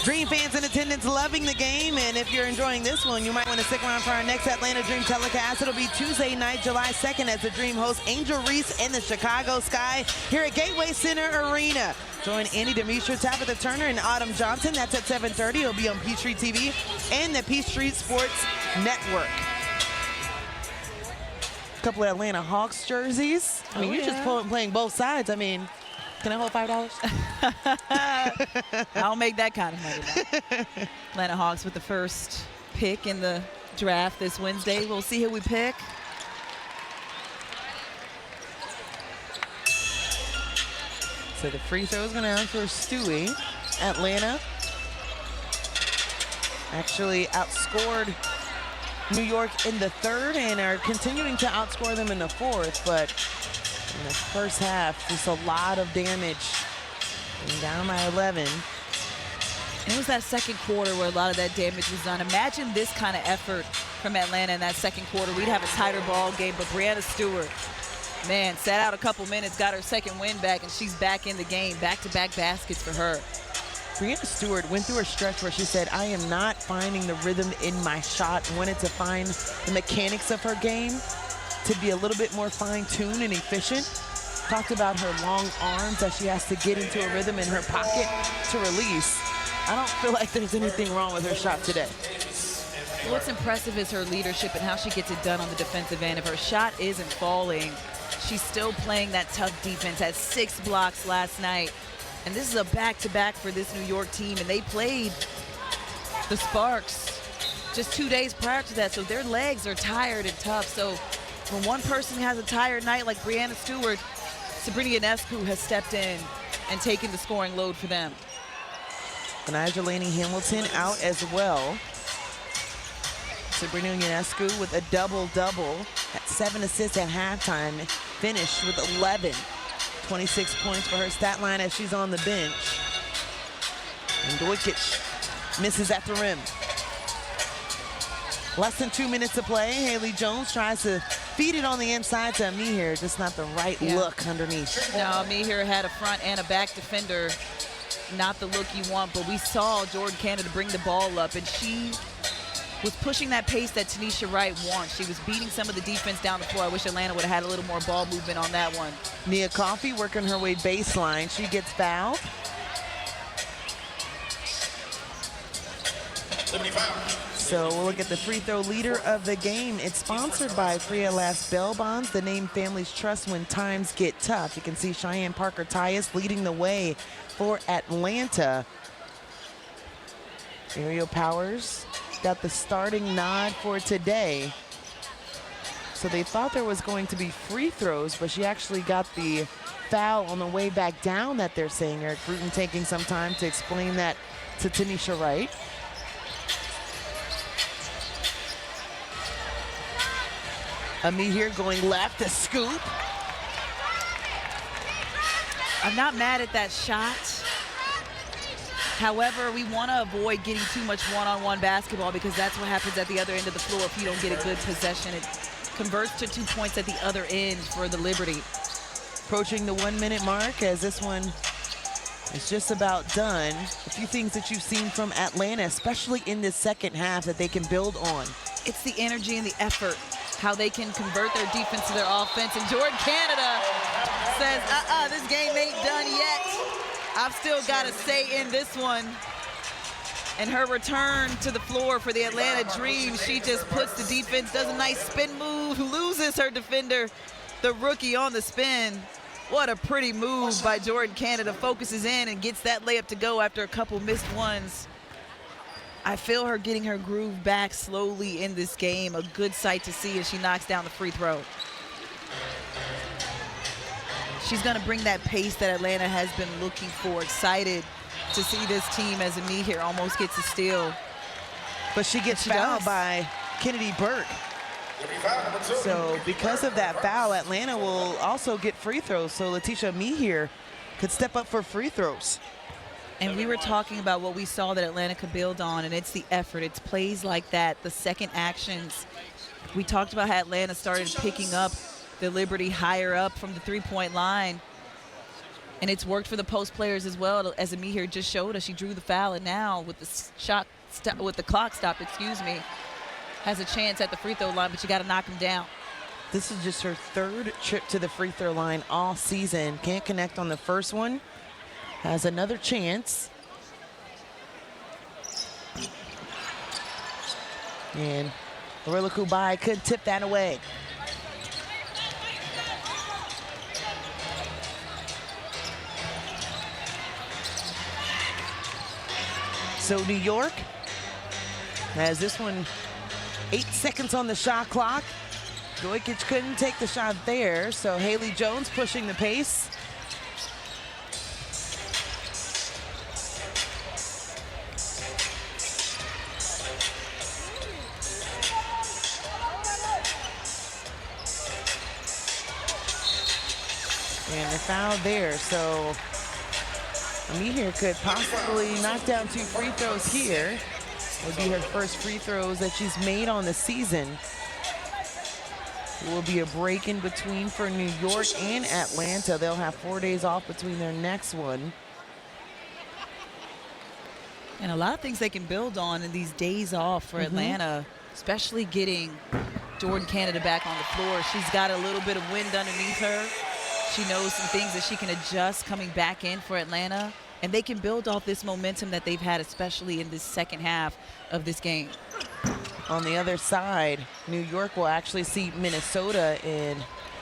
Dream fans in attendance loving the game, and if you're enjoying this one, you might want to stick around for our next Atlanta Dream telecast. It'll be Tuesday night, July 2nd, as the Dream hosts Angel Reese and the Chicago Sky here at Gateway Center Arena. Join Andy Demetra, Tabitha Turner, and Autumn Johnson. That's at 7:30. It'll be on Peachtree TV and the Peachtree Sports Network. A couple of Atlanta Hawks jerseys. I mean, you're just playing both sides. I mean, can I hold $5? I'll make that kind of money now. Atlanta Hawks with the first pick in the draft this Wednesday. We'll see who we pick. So the free throw is going to ask for Stewie. Atlanta actually outscored New York in the third and are continuing to outscore them in the fourth, but in the first half, just a lot of damage. And down by 11. It was that second quarter where a lot of that damage was done. Imagine this kind of effort from Atlanta in that second quarter. We'd have a tighter ball game, but Breanna Stewart, man, sat out a couple minutes, got her second win back, and she's back in the game. Back-to-back baskets for her. Breanna Stewart went through a stretch where she said, I am not finding the rhythm in my shot. Wanted to find the mechanics of her game to be a little bit more fine-tuned and efficient. Talked about her long arms that she has to get into a rhythm in her pocket to release. I don't feel like there's anything wrong with her shot today. What's impressive is her leadership and how she gets it done on the defensive end. If her shot isn't falling, she's still playing that tough defense. Had 6 blocks last night. And this is a back-to-back for this New York team. And they played the Sparks just 2 days prior to that. So their legs are tired and tough. So when one person has a tired night like Breanna Stewart, Sabrina Ionescu has stepped in and taken the scoring load for them. Nigel Hamilton out as well. Sabrina Ionescu with a double-double at 7 assists at halftime, finished with 11. 26 points for her stat line as she's on the bench. And Dojkic misses at the rim. Less than 2 minutes to play. Haley Jones tries to feed it on the inside to Mihir, just not the right look underneath. No, Mihir had a front and a back defender. Not the look you want, but we saw Jordan Canada bring the ball up, and she was pushing that pace that Tanisha Wright wants. She was beating some of the defense down the floor. I wish Atlanta would have had a little more ball movement on that one. Nia Coffey working her way baseline. She gets fouled. So we'll look at the free throw leader of the game. It's sponsored by Freya Last Bail Bonds, the name families trust when times get tough. You can see Cheyenne Parker-Tyus leading the way for Atlanta. Aerial Powers got the starting nod for today. So they thought there was going to be free throws, but she actually got the foul on the way back down that they're saying. Eric Bruton taking some time to explain that to Tanisha Wright. Mihir going left to scoop. I'm not mad at that shot. However, we want to avoid getting too much one-on-one basketball because that's what happens at the other end of the floor if you don't get a good possession. It converts to 2 points at the other end for the Liberty. Approaching the 1 minute mark as this one is just about done. A few things that you've seen from Atlanta, especially in this second half, that they can build on. It's the energy and the effort, how they can convert their defense to their offense. And Jordan Canada says, this game ain't done yet. I've still got to stay in this one. And her return to the floor for the Atlanta Dream, she just puts the defense, does a nice spin move, loses her defender, the rookie on the spin. What a pretty move by Jordan Canada. Focuses in and gets that layup to go after a couple missed ones. I feel her getting her groove back slowly in this game. A good sight to see as she knocks down the free throw. She's going to bring that pace that Atlanta has been looking for. Excited to see this team as Mihir almost gets a steal. But she gets fouled by Kennedy Burke. So because of that foul, Atlanta will also get free throws. So Letitia Mihir could step up for free throws. And we were talking about what we saw that Atlanta could build on, and it's the effort. It's plays like that, the second actions. We talked about how Atlanta started picking up the Liberty higher up from the three-point line. And it's worked for the post players as well, as Ami here just showed us. She drew the foul, and now with the clock stopped, has a chance at the free throw line, but you got to knock him down. This is just her third trip to the free throw line all season. Can't connect on the first one. Has another chance. And Lorilla Kubai could tip that away. So New York has this one 8 seconds on the shot clock. Dojkic couldn't take the shot there, so Haley Jones pushing the pace. And the foul there, so Ami here could possibly knock down 2 free throws here. Would be her first free throws that she's made on the season. It will be a break in between for New York and Atlanta. They'll have 4 days off between their next one. And a lot of things they can build on in these days off for Atlanta, especially getting Jordan Canada back on the floor. She's got a little bit of wind underneath her. She knows some things that she can adjust coming back in for Atlanta. And they can build off this momentum that they've had, especially in this second half of this game. On the other side, New York will actually see Minnesota in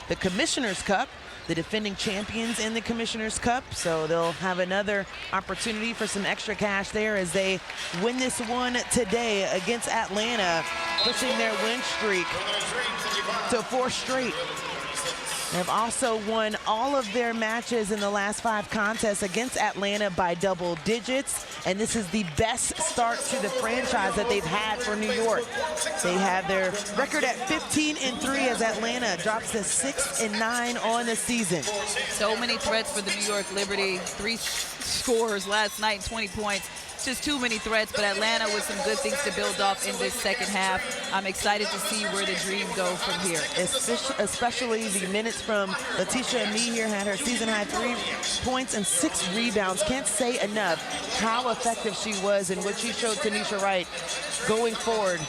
the Commissioner's Cup, the defending champions in the Commissioner's Cup. So they'll have another opportunity for some extra cash there as they win this one today against Atlanta, pushing their win streak to 4 straight. They've also won all of their matches in the last 5 contests against Atlanta by double digits. And this is the best start to the franchise that they've had for New York. They have their record at 15-3 as Atlanta drops to 6-9 on the season. So many threats for the New York Liberty. 3 scores last night, 20 points. Just too many threats, but Atlanta with some good things to build off in this second half. I'm excited to see where the Dream go from here. Especially the minutes from Letitia Ami here, had her season-high 3 points and 6 rebounds. Can't say enough how effective she was and what she showed Tanisha Wright going forward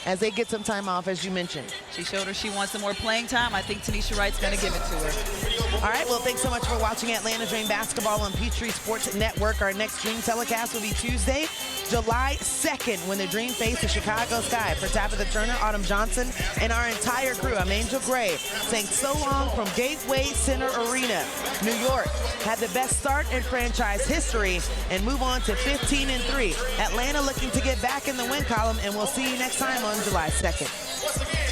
as they get some time off, as you mentioned. She showed her she wants some more playing time. I think Tanisha Wright's going to give it to her. All right, well, thanks so much for watching Atlanta Dream Basketball on Peachtree Sports Network. Our next Dream telecast will be Tuesday, July 2nd, when the Dream face the Chicago Sky. For Tabitha Turner, Autumn Johnson, and our entire crew, I'm Angel Gray, saying so long from Gateway Center Arena. New York had the best start in franchise history and move on to 15-3. Atlanta looking to get back in the win column, and we'll see you next time on July 2nd.